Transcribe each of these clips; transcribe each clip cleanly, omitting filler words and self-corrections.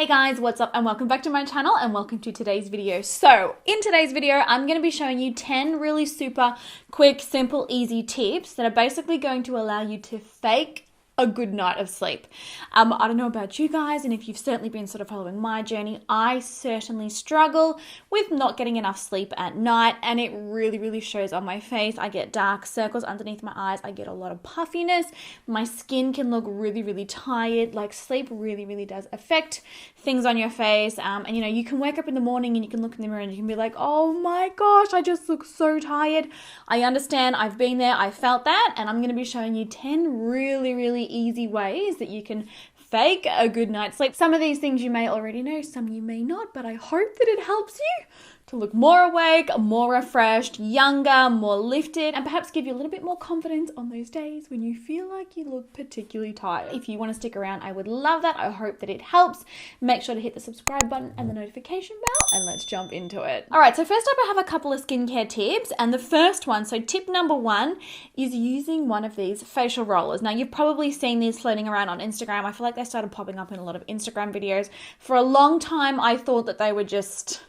Hey guys, what's up and welcome back to my channel and welcome to today's video. So in today's video, I'm going to be showing you 10 really super quick, simple, easy tips that are basically going to allow you to fake a good night of sleep. I don't know about you guys, and if you've certainly been sort of following my journey, I certainly struggle with not getting enough sleep at night, and it really shows on my face. I get dark circles underneath my eyes. I get a lot of puffiness. My skin can look really tired. Like, sleep really does affect things on your face. And you know, you can wake up in the morning and you can look in the mirror and you can be like, oh my gosh, I just look so tired. I understand. I've been there. I felt that, and I'm going to be showing you 10 really easy ways that you can fake a good night's sleep. Some of these things you may already know, some you may not, but I hope that it helps you to look more awake, more refreshed, younger, more lifted, and perhaps give you a little bit more confidence on those days when you feel like you look particularly tired. If you want to stick around, I would love that. I hope that it helps. Make sure to hit the subscribe button and the notification bell, and let's jump into it. All right, so first up, I have a couple of skincare tips, and the first one, so tip number one, is using one of these facial rollers. Now, you've probably seen these floating around on Instagram. I feel like they started popping up in a lot of Instagram videos. For a long time, I thought that they were just,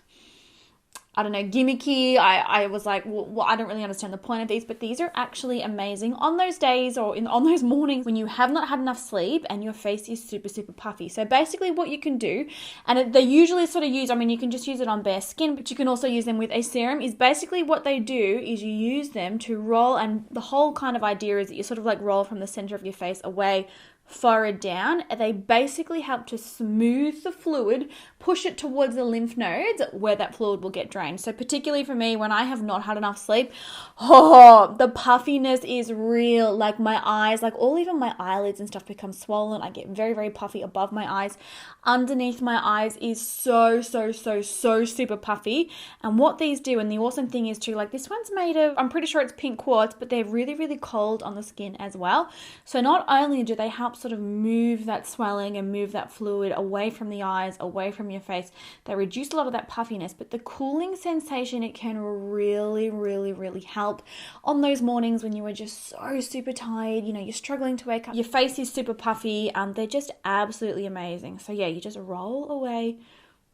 I don't know, gimmicky. I was like, well, I don't really understand the point of these, but these are actually amazing on those days or on those mornings when you have not had enough sleep and your face is super puffy. So basically what you can do, and they usually sort of use, I mean, you can just use it on bare skin, but you can also use them with a serum, is basically what they do is you use them to roll, and the whole kind of idea is that you sort of like roll from the center of your face away, forward down. They basically help to smooth the fluid, push it towards the lymph nodes where that fluid will get drained. So particularly for me, when I have not had enough sleep, the puffiness is real. Like my eyes, like even my eyelids and stuff become swollen. I get very puffy above my eyes. Underneath my eyes is so super puffy. And what these do, and the awesome thing is too, like this one's made of, I'm pretty sure it's pink quartz, but they're really cold on the skin as well. So not only do they help sort of move that swelling and move that fluid away from the eyes, away from your face, they reduce a lot of that puffiness, but the cooling sensation, it can really help on those mornings when you are just so super tired, you know, you're struggling to wake up, your face is super puffy. They're just absolutely amazing. So yeah, you just roll away,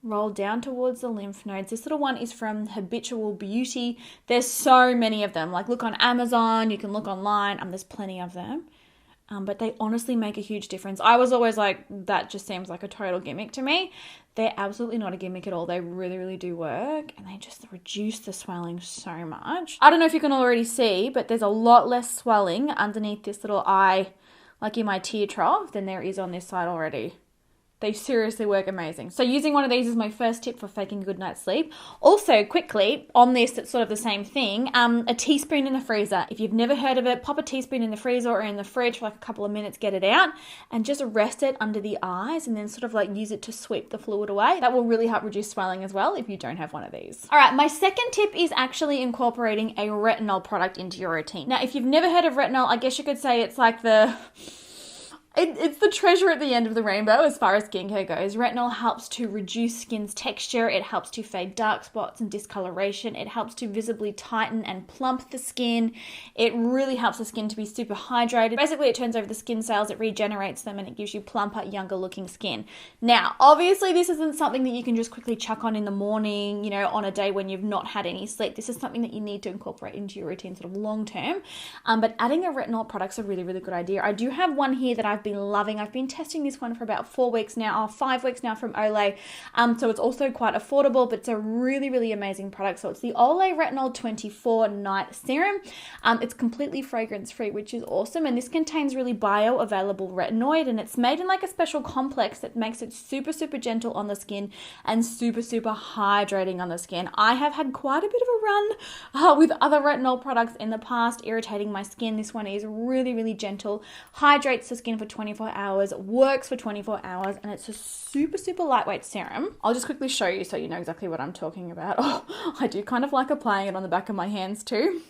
roll down towards the lymph nodes. This little one is from Habitual Beauty. There's so many of them. Like, look on Amazon, you can look online, there's plenty of them. But they honestly make a huge difference. I was always like, that just seems like a total gimmick to me. They're absolutely not a gimmick at all. They really do work, and they just reduce the swelling so much. I don't know if you can already see, but there's a lot less swelling underneath this little eye, like in my tear trough, than there is on this side already. They seriously work amazing. So using one of these is my first tip for faking a good night's sleep. Also, quickly, on this, it's sort of the same thing, a teaspoon in the freezer. If you've never heard of it, pop a teaspoon in the freezer or in the fridge for like a couple of minutes, get it out, and just rest it under the eyes and then sort of like use it to sweep the fluid away. That will really help reduce swelling as well if you don't have one of these. All right, my second tip is actually incorporating a retinol product into your routine. Now, if you've never heard of retinol, I guess you could say it's like it's the treasure at the end of the rainbow as far as skincare goes. Retinol helps to reduce skin's texture. It helps to fade dark spots and discoloration. It helps to visibly tighten and plump the skin. It really helps the skin to be super hydrated. Basically, it turns over the skin cells, it regenerates them, and it gives you plumper, younger looking skin. Now, obviously, this isn't something that you can just quickly chuck on in the morning, you know, on a day when you've not had any sleep. This is something that you need to incorporate into your routine sort of long term. But adding a retinol product's a really good idea. I do have one here that I've been loving. I've been testing this one for about 4 weeks now, or 5 weeks now, from Olay. So it's also quite affordable, but it's a really amazing product. So it's the Olay Retinol 24 Night Serum. It's completely fragrance free, which is awesome. And this contains really bioavailable retinoid, and it's made in like a special complex that makes it super gentle on the skin and super hydrating on the skin. I have had quite a bit of a run with other retinol products in the past, irritating my skin. This one is really gentle, hydrates the skin for 24 hours, works for 24 hours, and it's a super lightweight serum. I'll just quickly show you so you know exactly what I'm talking about. Oh, I do kind of like applying it on the back of my hands too.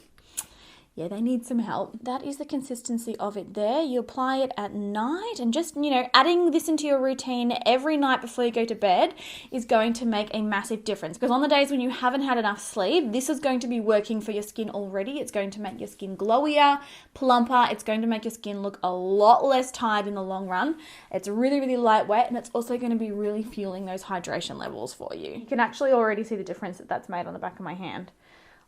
yeah, they need some help. That is the consistency of it there. You apply it at night, and just, you know, adding this into your routine every night before you go to bed is going to make a massive difference, because on the days when you haven't had enough sleep, this is going to be working for your skin already. It's going to make your skin glowier, plumper. It's going to make your skin look a lot less tired in the long run. It's really, really lightweight, and it's also going to be really fueling those hydration levels for you. You can actually already see the difference that that's made on the back of my hand.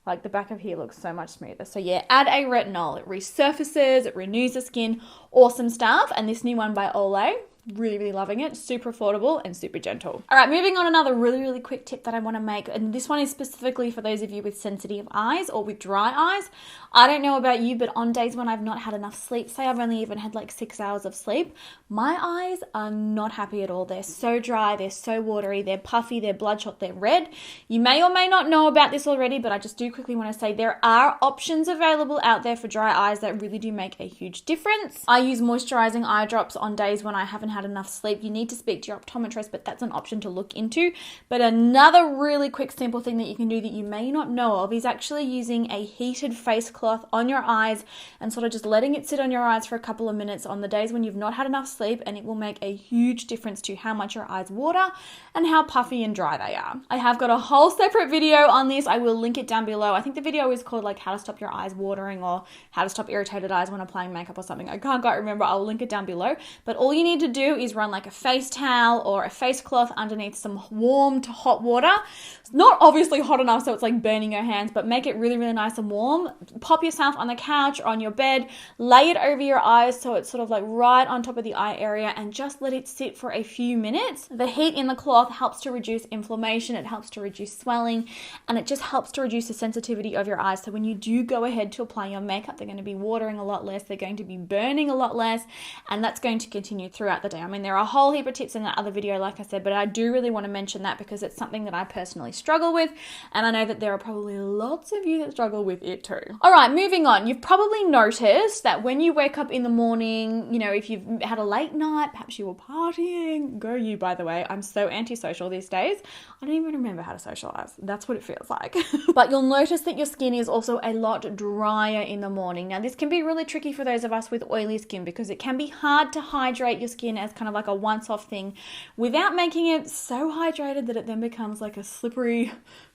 Like, the back of here looks so much smoother. So yeah, add a retinol. It resurfaces, it renews the skin. Awesome stuff. And this new one by Olay, really, really loving it. Super affordable and super gentle. All right, moving on, another really, really quick tip that I want to make. And this one is specifically for those of you with sensitive eyes or with dry eyes. I don't know about you, but on days when I've not had enough sleep, say I've only even had like 6 hours of sleep, my eyes are not happy at all. They're so dry, they're so watery, they're puffy, they're bloodshot, they're red. You may or may not know about this already, but I just do quickly want to say there are options available out there for dry eyes that really do make a huge difference. I use moisturizing eye drops on days when I haven't had enough sleep. You need to speak to your optometrist, but that's an option to look into. But another really quick, simple thing that you can do that you may not know of is actually using a heated face cloth on your eyes and sort of just letting it sit on your eyes for a couple of minutes on the days when you've not had enough sleep, and it will make a huge difference to how much your eyes water and how puffy and dry they are. I have got a whole separate video on this. I will link it down below. I think the video is called like how to stop your eyes watering or how to stop irritated eyes when applying makeup or something. I can't quite remember. I'll link it down below. But all you need to do is run like a face towel or a face cloth underneath some warm to hot water. It's not obviously hot enough so it's like burning your hands, but make it really, really nice and warm. Pop yourself on the couch or on your bed, lay it over your eyes so it's sort of like right on top of the eye area, and just let it sit for a few minutes. The heat in the cloth helps to reduce inflammation, it helps to reduce swelling, and it just helps to reduce the sensitivity of your eyes. So when you do go ahead to apply your makeup, they're going to be watering a lot less, they're going to be burning a lot less, and that's going to continue throughout the day. I mean, there are a whole heap of tips in that other video, like I said, but I do really want to mention that because it's something that I personally struggle with, and I know that there are probably lots of you that struggle with it too. All right, moving on. You've probably noticed that when you wake up in the morning, you know, if you've had a late night, perhaps you were partying, go you, by the way. I'm so antisocial these days. I don't even remember how to socialize. That's what it feels like. But you'll notice that your skin is also a lot drier in the morning. Now, this can be really tricky for those of us with oily skin because it can be hard to hydrate your skin as kind of like a once-off thing without making it so hydrated that it then becomes like a slippery,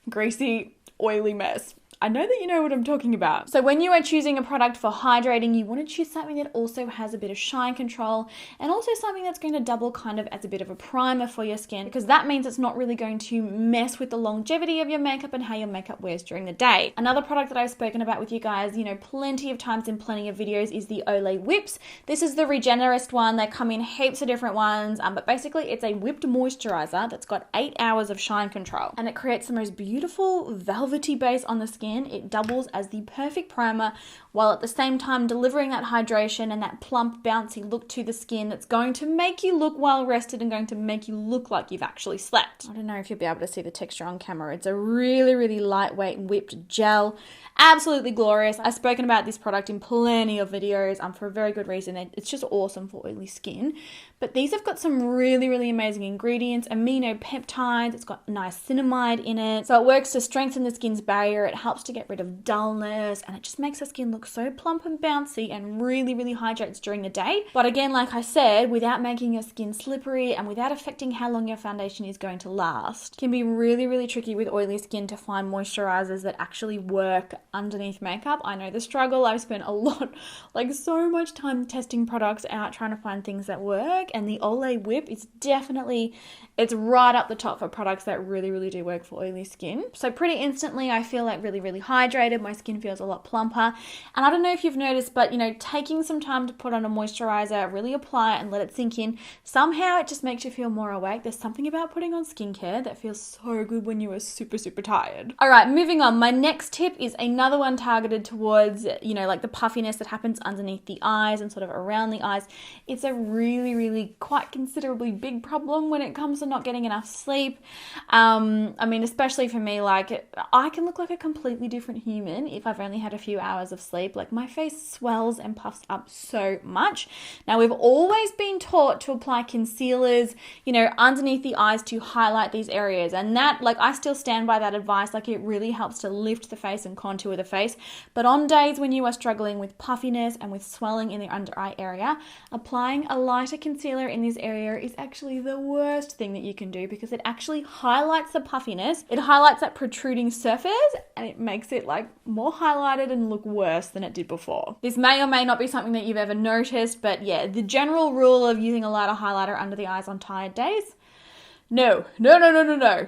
greasy, oily mess. I know that you know what I'm talking about. So when you are choosing a product for hydrating, you want to choose something that also has a bit of shine control and also something that's going to double kind of as a bit of a primer for your skin, because that means it's not really going to mess with the longevity of your makeup and how your makeup wears during the day. Another product that I've spoken about with you guys, you know, plenty of times in plenty of videos is the Olay whips. This is the Regenerist one. They come in heaps of different ones, but basically it's a whipped moisturizer that's got 8 hours of shine control, and it creates the most beautiful velvety base on the skin. It doubles as the perfect primer while at the same time delivering that hydration and that plump, bouncy look to the skin that's going to make you look well rested and going to make you look like you've actually slept. I don't know if you'll be able to see the texture on camera. It's a really, really lightweight whipped gel. Absolutely glorious. I've spoken about this product in plenty of videos for a very good reason. It's just awesome for oily skin. But these have got some really, really amazing ingredients, amino peptides. It's got niacinamide in it. So it works to strengthen the skin's barrier. It helps to get rid of dullness, and it just makes the skin look so plump and bouncy and really, really hydrates during the day. But again, like I said, without making your skin slippery and without affecting how long your foundation is going to last. It can be really, really tricky with oily skin to find moisturizers that actually work underneath makeup. I know the struggle. I've spent a lot, like so much time testing products out, trying to find things that work. And the Olay whip is definitely, it's right up the top for products that really, really do work for oily skin. So pretty instantly, I feel like really, really hydrated. My skin feels a lot plumper. And I don't know if you've noticed, but you know, taking some time to put on a moisturizer, really apply it and let it sink in, somehow it just makes you feel more awake. There's something about putting on skincare that feels so good when you are super, super tired. All right, moving on. My next tip is another one targeted towards, you know, like the puffiness that happens underneath the eyes and sort of around the eyes. It's a really, really really quite considerably big problem when it comes to not getting enough sleep. I mean, especially for me, like I can look like a completely different human if I've only had a few hours of sleep. Like my face swells and puffs up so much. Now, we've always been taught to apply concealers, you know, underneath the eyes to highlight these areas. And that, like, I still stand by that advice. Like, it really helps to lift the face and contour the face. But on days when you are struggling with puffiness and with swelling in the under eye area, applying a lighter concealer in this area is actually the worst thing that you can do, because it actually highlights the puffiness. It highlights that protruding surface and it makes it like more highlighted and look worse than it did before. This may or may not be something that you've ever noticed, but yeah, the general rule of using a lighter highlighter under the eyes on tired days, no.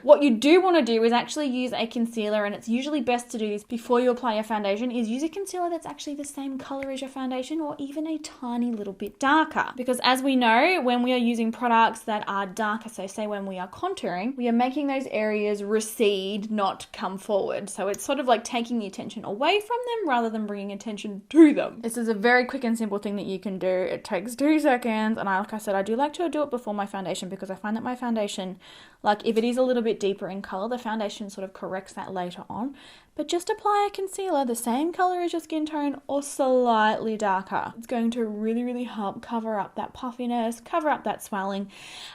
What you do want to do is actually use a concealer, and it's usually best to do this before you apply your foundation, is use a concealer that's actually the same color as your foundation or even a tiny little bit darker. Because as we know, when we are using products that are darker, so say when we are contouring, we are making those areas recede, not come forward. So it's sort of like taking the attention away from them rather than bringing attention to them. This is a very quick and simple thing that you can do. It takes 2 seconds. And like I said, I do like to do it before my foundation, because I find that my foundation, like if it is a little bit deeper in color, the foundation sort of corrects that later on. But just apply a concealer the same color as your skin tone or slightly darker. It's going to really help cover up that puffiness, cover up that swelling,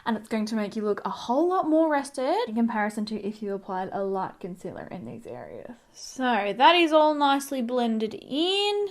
and it's going to make you look a whole lot more rested in comparison to if you applied a light concealer in these areas. So that is all nicely blended in.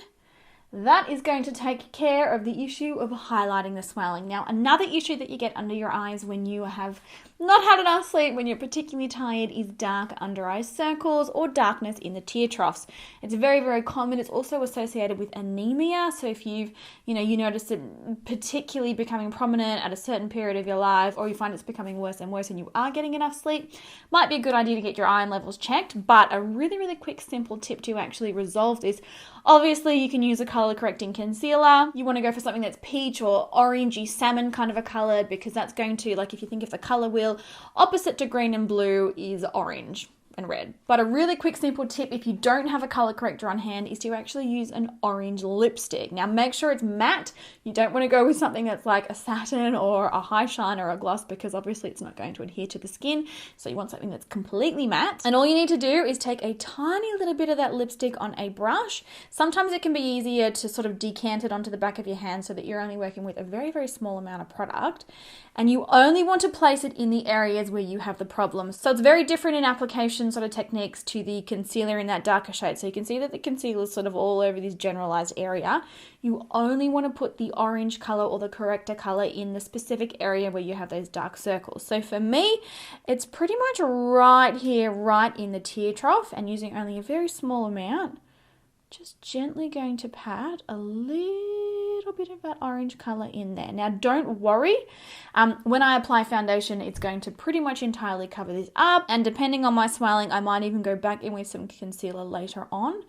That is going to take care of the issue of highlighting the swelling. Now, another issue that you get under your eyes when you have not had enough sleep, when you're particularly tired, is dark under eye circles or darkness in the tear troughs. It's very common. It's also associated with anemia. So if you notice it particularly becoming prominent at a certain period of your life, or you find it's becoming worse and worse and you are getting enough sleep, might be a good idea to get your iron levels checked. But a really quick, simple tip to actually resolve this, obviously you can use a color correcting concealer. You want to go for something that's peach or orangey salmon kind of a color, because that's going to, like, if you think of the color wheel, opposite to green and blue is orange and red. But a really quick simple tip, if you don't have a color corrector on hand, is to actually use an orange lipstick. Now make sure it's matte. You don't want to go with something that's like a satin or a high shine or a gloss, because obviously it's not going to adhere to the skin. So you want something that's completely matte. And all you need to do is take a tiny little bit of that lipstick on a brush. Sometimes it can be easier to sort of decant it onto the back of your hand so that you're only working with a very small amount of product. And you only want to place it in the areas where you have the problem. So it's very different in application sort of techniques to the concealer in that darker shade. So you can see that the concealer is sort of all over this generalized area. You only want to put the orange color or the corrector color in the specific area where you have those dark circles. So for me, it's pretty much right here, right in the tear trough, and using only a very small amount, just gently going to pat a little bit of that orange color in there. Now don't worry, when I apply foundation, it's going to pretty much entirely cover this up, and depending on my swelling, I might even go back in with some concealer later on.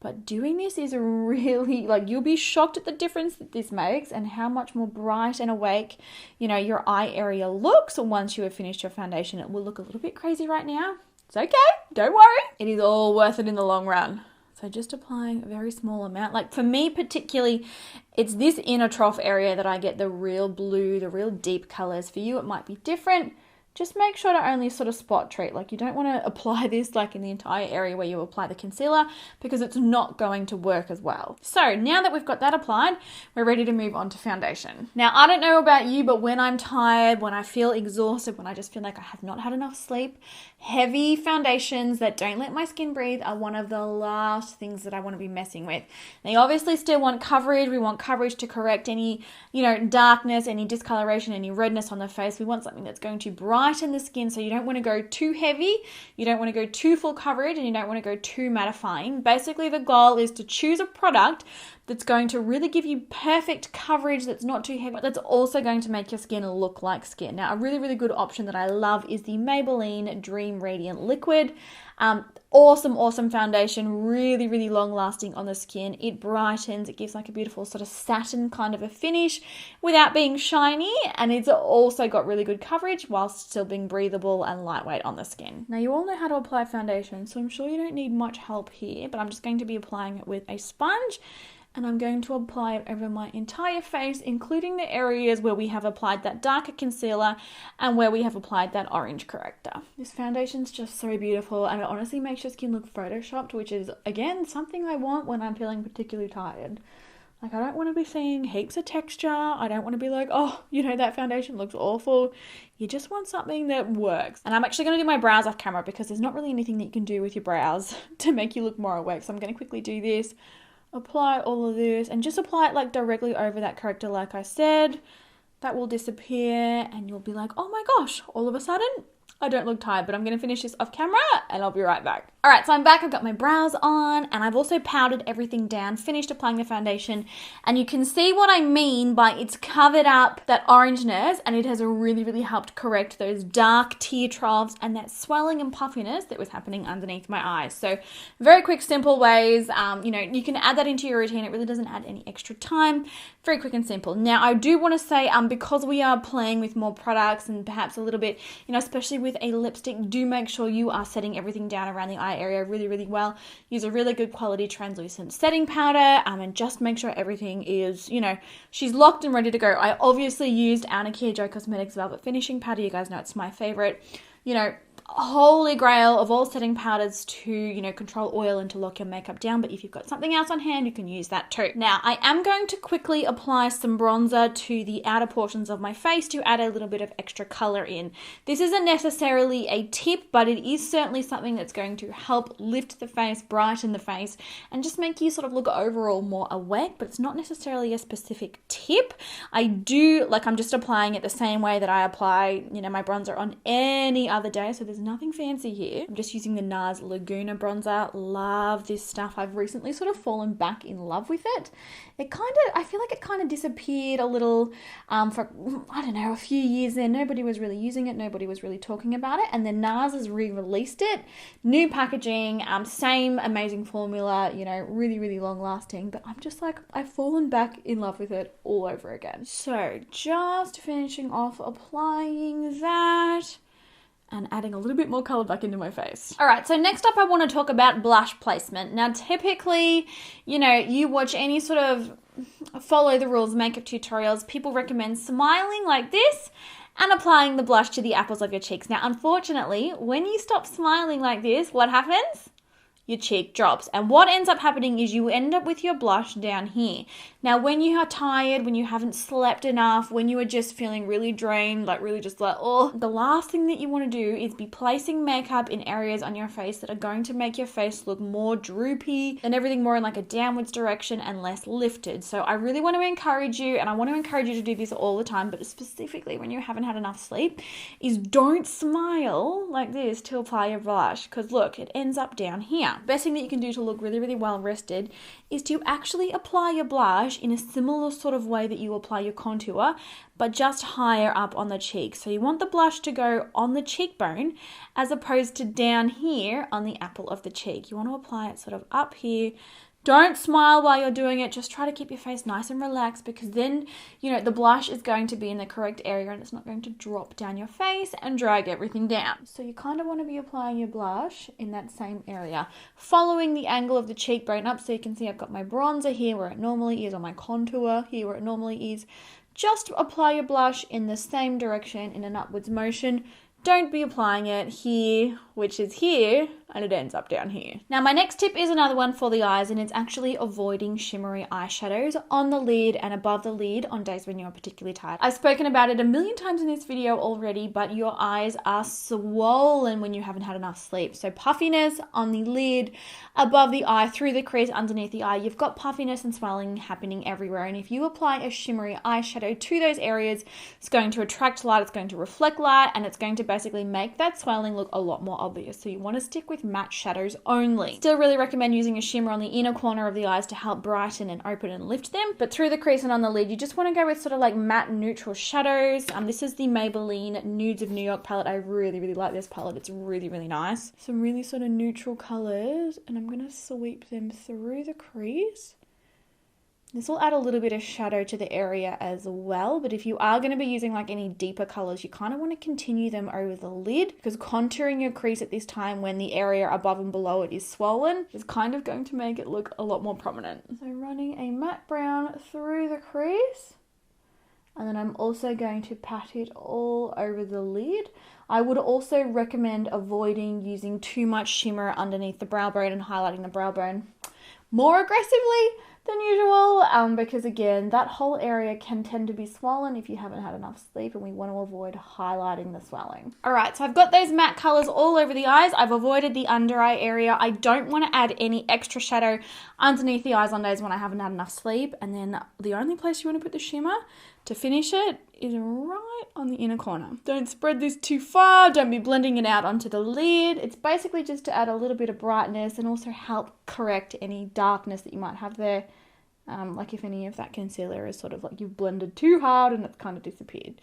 But doing this is really, like, you'll be shocked at the difference that this makes and how much more bright and awake, you know, your eye area looks once you have finished your foundation. It will look a little bit crazy right now. It's okay, don't worry. It is all worth it in the long run. So just applying a very small amount. Like for me particularly, it's this inner trough area that I get the real blue, the real deep colors. For you, it might be different. Just make sure to only sort of spot treat. Like you don't want to apply this like in the entire area where you apply the concealer, because it's not going to work as well. So now that we've got that applied, we're ready to move on to foundation. Now, I don't know about you, but when I'm tired, when I feel exhausted, when I just feel like I have not had enough sleep, heavy foundations that don't let my skin breathe are one of the last things that I want to be messing with. They obviously still want coverage. We want coverage to correct any, darkness, any discoloration, any redness on the face. We want something that's going to brighten the skin, so you don't want to go too heavy, you don't want to go too full coverage, and you don't want to go too mattifying. Basically, the goal is to choose a product that's going to really give you perfect coverage, that's not too heavy, but that's also going to make your skin look like skin. Now, a really good option that I love is the Maybelline Dream Radiant Liquid. Awesome foundation, really long lasting on the skin. It brightens, it gives like a beautiful sort of satin kind of a finish without being shiny, and it's also got really good coverage whilst still being breathable and lightweight on the skin. Now, you all know how to apply foundation, so I'm sure you don't need much help here, but I'm just going to be applying it with a sponge and I'm going to apply it over my entire face, including the areas where we have applied that darker concealer and where we have applied that orange corrector. This foundation's just so beautiful, and it honestly makes your skin look photoshopped, which is, again, something I want when I'm feeling particularly tired. Like, I don't want to be seeing heaps of texture. I don't want to be like, oh, you know, that foundation looks awful. You just want something that works. And I'm actually going to do my brows off camera because there's not really anything that you can do with your brows to make you look more awake. So I'm going to quickly do this, apply all of this, and just apply it like directly over that corrector like I said. That will disappear and you'll be like, oh my gosh, all of a sudden, I don't look tired, but I'm going to finish this off camera and I'll be right back. All right, so I'm back. I've got my brows on and I've also powdered everything down, finished applying the foundation, and you can see what I mean by it's covered up that orangeness, and it has really helped correct those dark tear troughs and that swelling and puffiness that was happening underneath my eyes. So very quick, simple ways. You know, you can add that into your routine. It really doesn't add any extra time. Very quick and simple. Now, I do want to say, because we are playing with more products and perhaps a little bit, you know, especially with a lipstick, do make sure you are setting everything down around the eye area really well. Use a really good quality translucent setting powder, and just make sure everything is, you know, she's locked and ready to go. I obviously used our Nikkia Joy Cosmetics Velvet Finishing Powder. You guys know it's my favorite, you know, holy grail of all setting powders to, you know, control oil and to lock your makeup down. But if you've got something else on hand, you can use that too. Now, I am going to quickly apply some bronzer to the outer portions of my face to add a little bit of extra color in. This isn't necessarily a tip, but it is certainly something that's going to help lift the face, brighten the face, and just make you sort of look overall more awake. But it's not necessarily a specific tip. I do, like, I'm just applying it the same way that I apply, you know, my bronzer on any other day. So there's nothing fancy here. I'm just using the NARS Laguna bronzer. Love this stuff. I've recently sort of fallen back in love with it. I feel like it kind of disappeared a little for, I don't know, a few years there. Nobody was really using it. Nobody was really talking about it. And then NARS has re-released it. New packaging, same amazing formula, you know, really long lasting. But I'm just like, I've fallen back in love with it all over again. So just finishing off applying that and adding a little bit more color back into my face. All right, so next up I want to talk about blush placement. Now, typically, you know, you watch any sort of follow the rules makeup tutorials, people recommend smiling like this and applying the blush to the apples of your cheeks. Now, unfortunately, when you stop smiling like this, what happens? Your cheek drops. And what ends up happening is you end up with your blush down here. Now, when you are tired, when you haven't slept enough, when you are just feeling really drained, like really just like, oh, the last thing that you want to do is be placing makeup in areas on your face that are going to make your face look more droopy and everything more in like a downwards direction and less lifted. So I really want to encourage you, and I want to encourage you to do this all the time, but specifically when you haven't had enough sleep, is don't smile like this to apply your blush, because look, it ends up down here. Best thing that you can do to look really well rested is to actually apply your blush in a similar sort of way that you apply your contour, but just higher up on the cheek. So you want the blush to go on the cheekbone as opposed to down here on the apple of the cheek. You want to apply it sort of up here. Don't smile while you're doing it. Just try to keep your face nice and relaxed, because then, you know, the blush is going to be in the correct area and it's not going to drop down your face and drag everything down. So you kind of want to be applying your blush in that same area, following the angle of the cheekbone up. So you can see I've got my bronzer here where it normally is, or my contour here where it normally is. Just apply your blush in the same direction in an upwards motion. Don't be applying it here, which is here, and it ends up down here. Now, my next tip is another one for the eyes, and it's actually avoiding shimmery eyeshadows on the lid and above the lid on days when you're particularly tired. I've spoken about it a million times in this video already, but your eyes are swollen when you haven't had enough sleep. So puffiness on the lid, above the eye, through the crease, underneath the eye, you've got puffiness and swelling happening everywhere. And if you apply a shimmery eyeshadow to those areas, it's going to attract light, it's going to reflect light, and it's going to basically make that swelling look a lot more obvious. So you want to stick with matte shadows only. Still really recommend using a shimmer on the inner corner of the eyes to help brighten and open and lift them. But through the crease and on the lid, you just want to go with sort of like matte neutral shadows. This is the Maybelline Nudes of New York palette. I really like this palette. It's really nice. Some really sort of neutral colors, and I'm going to sweep them through the crease This will add a little bit of shadow to the area as well, but if you are going to be using like any deeper colors, you kind of want to continue them over the lid, because contouring your crease at this time when the area above and below it is swollen is kind of going to make it look a lot more prominent. So running a matte brown through the crease, and then I'm also going to pat it all over the lid. I would also recommend avoiding using too much shimmer underneath the brow bone and highlighting the brow bone more aggressively than usual, because again, that whole area can tend to be swollen if you haven't had enough sleep, and we want to avoid highlighting the swelling. All right, so I've got those matte colors all over the eyes. I've avoided the under eye area. I don't want to add any extra shadow underneath the eyes on days when I haven't had enough sleep. And then the only place you want to put the shimmer to finish it is right on the inner corner. Don't spread this too far. Don't be blending it out onto the lid. It's basically just to add a little bit of brightness and also help correct any darkness that you might have there. Like if any of that concealer is sort of like you've blended too hard and it's kind of disappeared.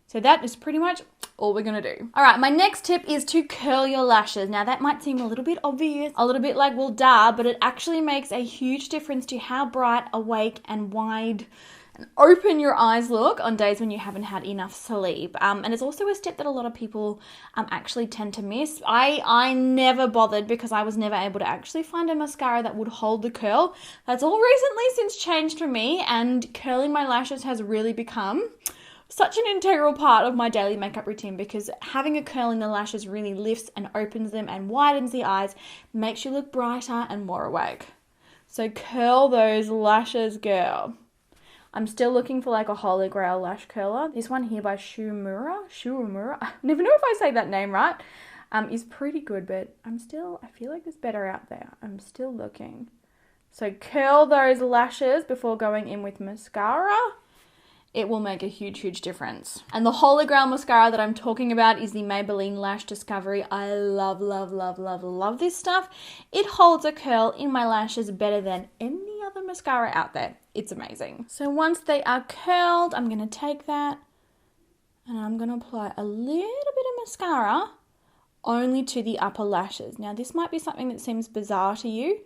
So that is pretty much all we're gonna do. All right, my next tip is to curl your lashes. Now that might seem a little bit obvious, a little bit like, well, duh, but it actually makes a huge difference to how bright, awake, and wide and open your eyes look on days when you haven't had enough sleep. And it's also a step that a lot of people actually tend to miss. I never bothered because I was never able to actually find a mascara that would hold the curl. That's all recently since changed for me, and curling my lashes has really become such an integral part of my daily makeup routine, because having a curl in the lashes really lifts and opens them and widens the eyes, makes you look brighter and more awake. So curl those lashes, girl. I'm still looking for like a holy grail lash curler. This one here by Shuumura, I never know if I say that name right, is pretty good, but I feel like there's better out there. I'm still looking. So curl those lashes before going in with mascara. It will make a huge, huge difference. And the holy grail mascara that I'm talking about is the Maybelline Lash Discovery. I love, love, love, love, love this stuff. It holds a curl in my lashes better than any other mascara out there. It's amazing. So once they are curled, I'm going to take that and I'm going to apply a little bit of mascara only to the upper lashes. Now this might be something that seems bizarre to you,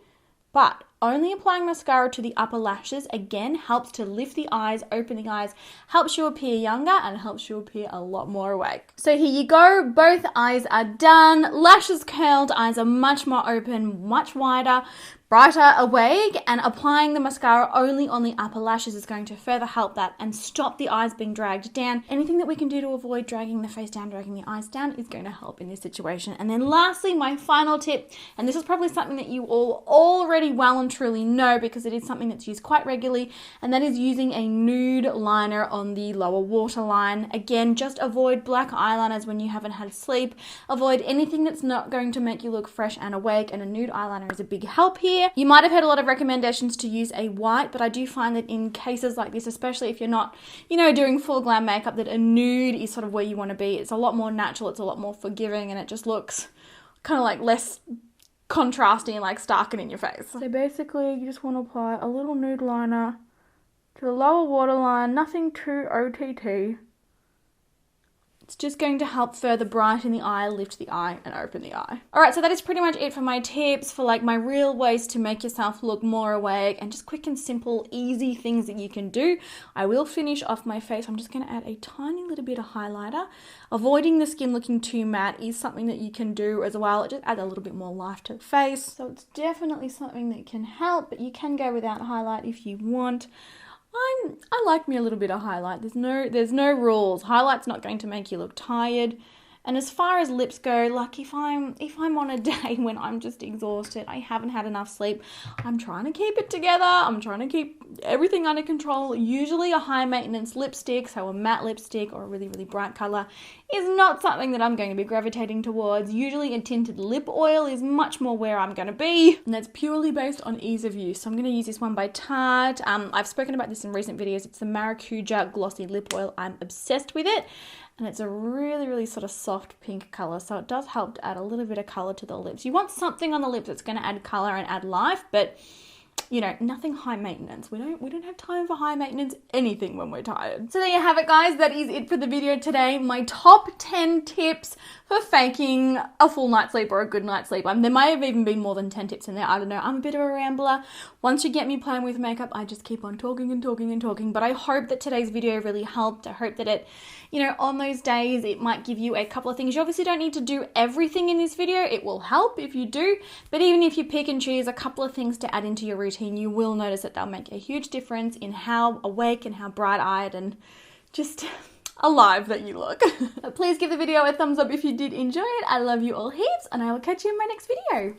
but only applying mascara to the upper lashes, again, helps to lift the eyes, open the eyes, helps you appear younger, and helps you appear a lot more awake. So here you go. Both eyes are done. Lashes curled, eyes are much more open, much wider, brighter, awake, and applying the mascara only on the upper lashes is going to further help that and stop the eyes being dragged down. Anything that we can do to avoid dragging the face down, dragging the eyes down is going to help in this situation. And then lastly, my final tip, and this is probably something that you all already well and truly know because it is something that's used quite regularly, and that is using a nude liner on the lower waterline. Again, just avoid black eyeliners when you haven't had sleep. Avoid anything that's not going to make you look fresh and awake, and a nude eyeliner is a big help here. You might have heard a lot of recommendations to use a white, but I do find that in cases like this, especially if you're not, doing full glam makeup, that a nude is sort of where you want to be. It's a lot more natural, it's a lot more forgiving, and it just looks kind of like less contrasty and like stark and in your face. So basically you just want to apply a little nude liner to the lower waterline, nothing too OTT. It's just going to help further brighten the eye, lift the eye, and open the eye. All right, so that is pretty much it for my tips for like my real ways to make yourself look more awake, and just quick and simple, easy things that you can do. I will finish off my face. I'm just going to add a tiny little bit of highlighter. Avoiding the skin looking too matte is something that you can do as well. It just adds a little bit more life to the face. So it's definitely something that can help, but you can go without highlight if you want. I like me a little bit of highlight. There's no rules. Highlight's not going to make you look tired. And as far as lips go, like if I'm on a day when I'm just exhausted, I haven't had enough sleep, I'm trying to keep it together. I'm trying to keep everything under control. Usually a high maintenance lipstick, so a matte lipstick or a really, really bright color, is not something that I'm going to be gravitating towards. Usually a tinted lip oil is much more where I'm going to be, and that's purely based on ease of use. So I'm going to use this one by Tarte. I've spoken about this in recent videos. It's the Maracuja Glossy Lip Oil. I'm obsessed with it. And it's a really, really sort of soft pink color. So it does help to add a little bit of color to the lips. You want something on the lips that's going to add color and add life, but you know, nothing high maintenance. We don't have time for high maintenance anything when we're tired. So there you have it, guys. That is it for the video today. My top 10 tips for faking a full night's sleep or a good night's sleep. There might have even been more than 10 tips in there. I don't know. I'm a bit of a rambler. Once you get me playing with makeup, I just keep on talking and talking and talking. But I hope that today's video really helped. I hope that it, you know, on those days, it might give you a couple of things. You obviously don't need to do everything in this video. It will help if you do. But even if you pick and choose a couple of things to add into your routine, you will notice that they'll make a huge difference in how awake and how bright-eyed and just alive that you look. Please give the video a thumbs up if you did enjoy it. I love you all heaps, and I will catch you in my next video.